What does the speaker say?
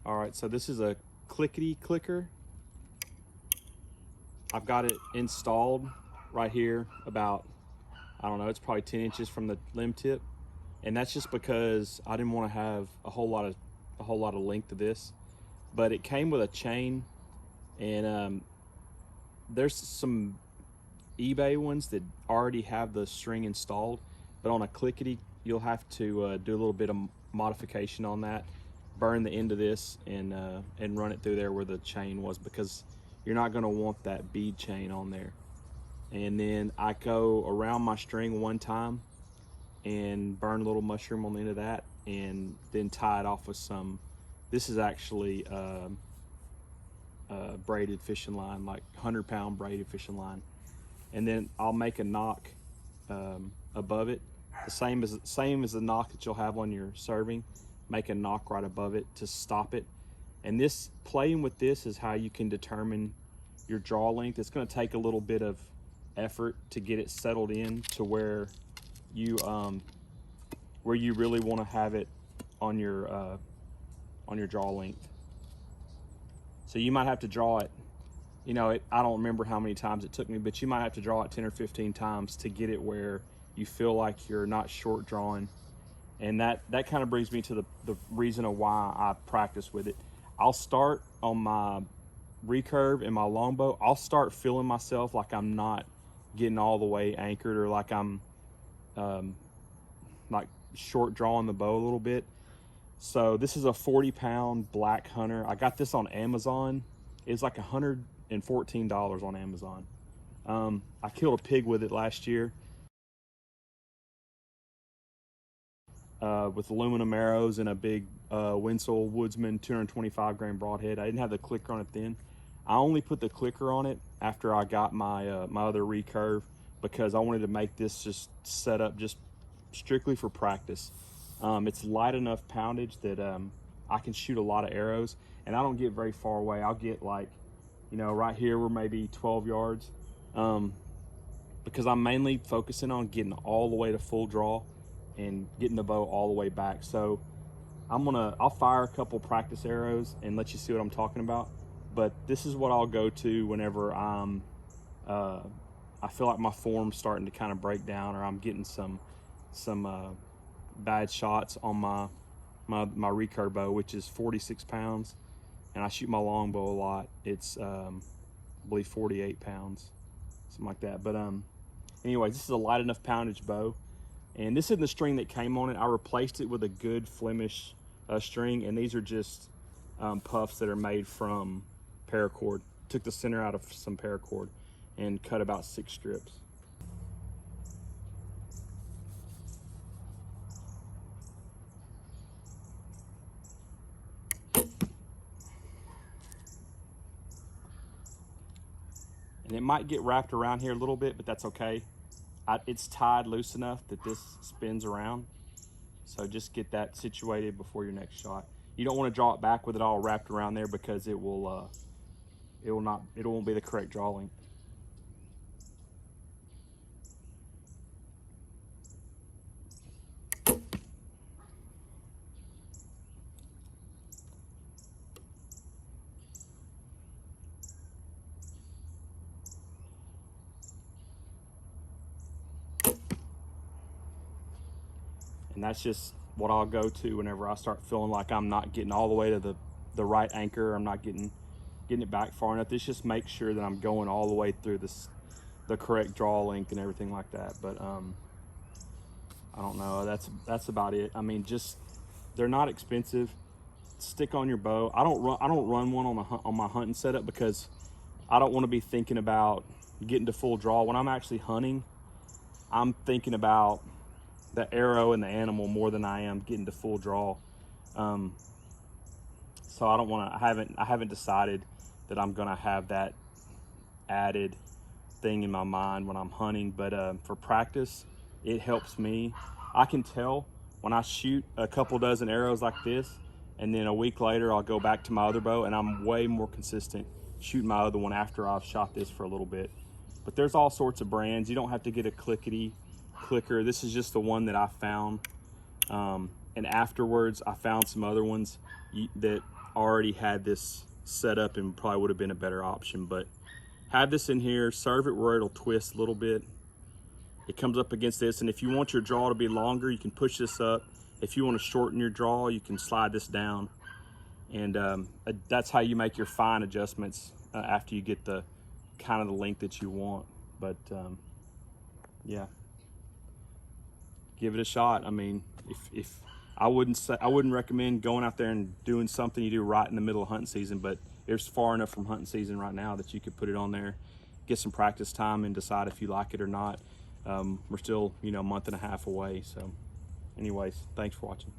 All right, so this is a clickety clicker. I've got it installed right here about, I don't know, it's probably 10 inches from the limb tip. And that's just because I didn't want to have a whole lot of length to this. But it came with a chain, and there's some eBay ones that already have the string installed, but on a clickety, you'll have to do a little bit of modification on that, burn the end of this, and run it through there where the chain was, because you're not going to want that bead chain on there. And then I go around my string one time and burn a little mushroom on the end of that, and then tie it off with some, this is actually braided fishing line, like 100-pound braided fishing line. And then I'll make a knock above it, the same as the knock that you'll have on your serving. Make a knock right above it to stop it. And this, playing with this, is how you can determine your draw length. It's going to take a little bit of effort to get it settled in to where you really want to have it on your draw length. So you might have to draw it, you know, I don't remember how many times it took me, but you might have to draw it 10 or 15 times to get it where you feel like you're not short drawing. And that kind of brings me to the reason of why I practice with it. I'll start on my recurve and my longbow. I'll start feeling myself like I'm not getting all the way anchored, or like I'm like short drawing the bow a little bit. So this is a 40-pound black hunter. I got this on Amazon. It's like $114 on Amazon. I killed a pig with it last year with aluminum arrows and a big Winsel Woodsman 225 grain broadhead. I didn't have the clicker on it then. I only put the clicker on it after I got my my other recurve, because I wanted to make this just set up just strictly for practice. It's light enough poundage that I can shoot a lot of arrows, and I don't get very far away. I'll get, like, you know, right here we're maybe 12 yards, because I'm mainly focusing on getting all the way to full draw and getting the bow all the way back. So I'll fire a couple practice arrows and let you see what I'm talking about. But this is what I'll go to whenever I feel like my form's starting to kind of break down, or I'm getting some bad shots on my recurve bow, which is 46 pounds, and I shoot my longbow a lot. It's I believe 48 pounds, something like that. But anyways, this is a light enough poundage bow, and this isn't the string that came on it. I replaced it with a good Flemish string, and these are just puffs that are made from paracord. Took the center out of some paracord and cut about 6 strips. And it might get wrapped around here a little bit, but that's okay. It's tied loose enough that this spins around. So just get that situated before your next shot. You don't want to draw it back with it all wrapped around there, because it won't be the correct draw length. And that's just what I'll go to whenever I start feeling like I'm not getting all the way to the right anchor. I'm not getting it back far enough. This just makes sure that I'm going all the way through the correct draw length and everything like that. But I don't know. That's about it. I mean, just, they're not expensive. Stick on your bow. I don't run one on my hunting setup, because I don't want to be thinking about getting to full draw. When I'm actually hunting, I'm thinking about the arrow and the animal more than I am getting to full draw. So I don't want to. I haven't decided that I'm gonna have that added thing in my mind when I'm hunting. But for practice, it helps me. I can tell when I shoot a couple dozen arrows like this, and then a week later I'll go back to my other bow, and I'm way more consistent shooting my other one after I've shot this for a little bit. But there's all sorts of brands. You don't have to get a clickety clicker. This is just the one that I found. and afterwards I found some other ones that already had this set up and probably would have been a better option. But have this in here, serve it where it'll twist a little bit. It comes up against this, and if you want your draw to be longer, you can push this up. If you want to shorten your draw, you can slide this down. And that's how you make your fine adjustments after you get the kind of the length that you want. But yeah, give it a shot. I mean, if I wouldn't recommend going out there and doing something you do right in the middle of hunting season, but it's far enough from hunting season right now that you could put it on there, get some practice time, and decide if you like it or not. We're still, a month and a half away. So anyways, thanks for watching.